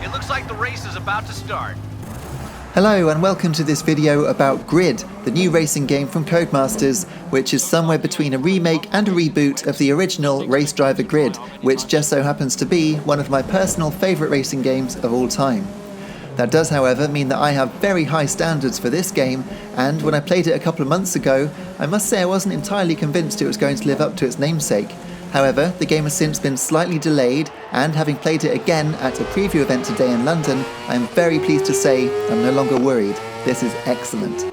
It looks like the race is about to start. Hello and welcome to this video about GRID, the new racing game from Codemasters, which is somewhere between a remake and a reboot of the original Race Driver GRID, which just so happens to be one of my personal favourite racing games of all time. That does, however, mean that I have very high standards for this game, and when I played it a couple of months ago, I must say I wasn't entirely convinced it was going to live up to its namesake. However, the game has since been slightly delayed, and having played it again at a preview event today in London, I am very pleased to say I'm no longer worried. This is excellent.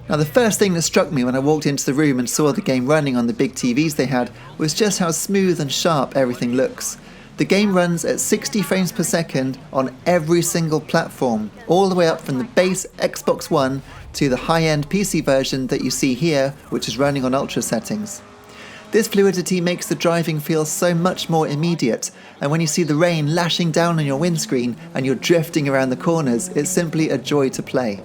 Now, the first thing that struck me when I walked into the room and saw the game running on the big TVs they had was just how smooth and sharp everything looks. The game runs at 60 frames per second on every single platform, all the way up from the base Xbox One to the high-end PC version that you see here, which is running on ultra settings. This fluidity makes the driving feel so much more immediate, and when you see the rain lashing down on your windscreen and you're drifting around the corners, it's simply a joy to play.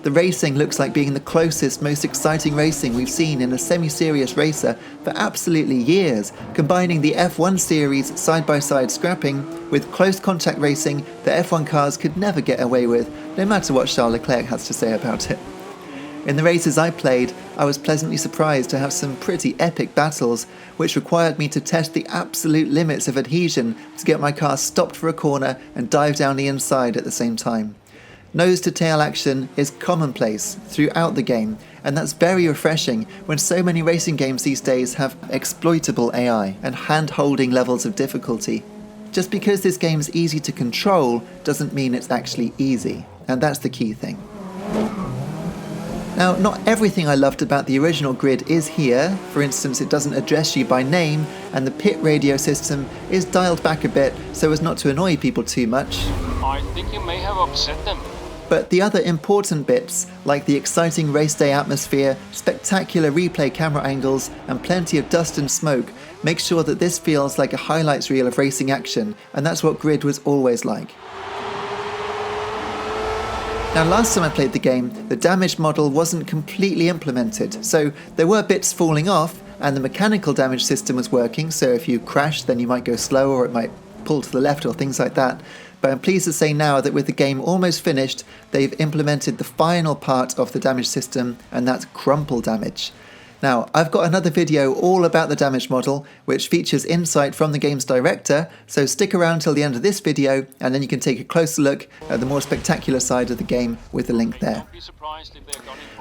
The racing looks like being the closest, most exciting racing we've seen in a semi-serious racer for absolutely years, combining the F1 series side-by-side scrapping with close contact racing that F1 cars could never get away with, no matter what Charles Leclerc has to say about it. In the races I played, I was pleasantly surprised to have some pretty epic battles, which required me to test the absolute limits of adhesion to get my car stopped for a corner and dive down the inside at the same time. Nose-to-tail action is commonplace throughout the game, and that's very refreshing when so many racing games these days have exploitable AI and hand-holding levels of difficulty. Just because this game's easy to control doesn't mean it's actually easy, and that's the key thing. Now, not everything I loved about the original GRID is here. For instance, it doesn't address you by name, and the pit radio system is dialed back a bit so as not to annoy people too much. I think you may have upset them. But the other important bits, like the exciting race day atmosphere, spectacular replay camera angles, and plenty of dust and smoke, make sure that this feels like a highlights reel of racing action, and that's what GRID was always like. Now, last time I played the game, the damage model wasn't completely implemented, so there were bits falling off, and the mechanical damage system was working, so if you crashed then you might go slower or it might pull to the left or things like that. But I'm pleased to say now that with the game almost finished, they've implemented the final part of the damage system, and that's crumple damage. Now, I've got another video all about the damage model, which features insight from the game's director, so stick around till the end of this video, and then you can take a closer look at the more spectacular side of the game with the link there.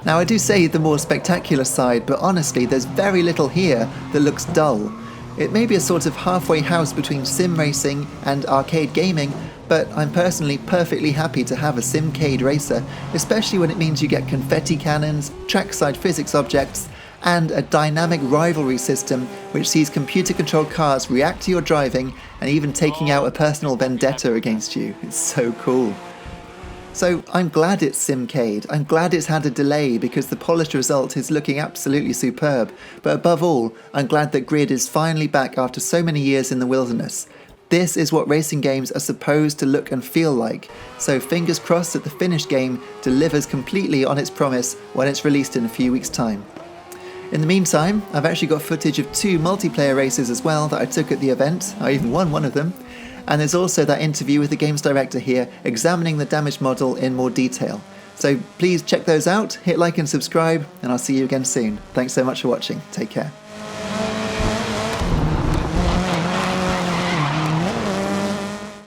Now, I do say the more spectacular side, but honestly, there's very little here that looks dull. It may be a sort of halfway house between sim racing and arcade gaming, but I'm personally perfectly happy to have a simcade racer, especially when it means you get confetti cannons, trackside physics objects, and a dynamic rivalry system which sees computer-controlled cars react to your driving and even taking out a personal vendetta against you. It's so cool. So I'm glad it's simcade. I'm glad it's had a delay because the polished result is looking absolutely superb. But above all, I'm glad that GRID is finally back after so many years in the wilderness. This is what racing games are supposed to look and feel like. So fingers crossed that the finished game delivers completely on its promise when it's released in a few weeks' time. In the meantime, I've actually got footage of 2 multiplayer races as well that I took at the event. I even won one of them. And there's also that interview with the game's director here, examining the damage model in more detail. So please check those out, hit like and subscribe, and I'll see you again soon. Thanks so much for watching. Take care.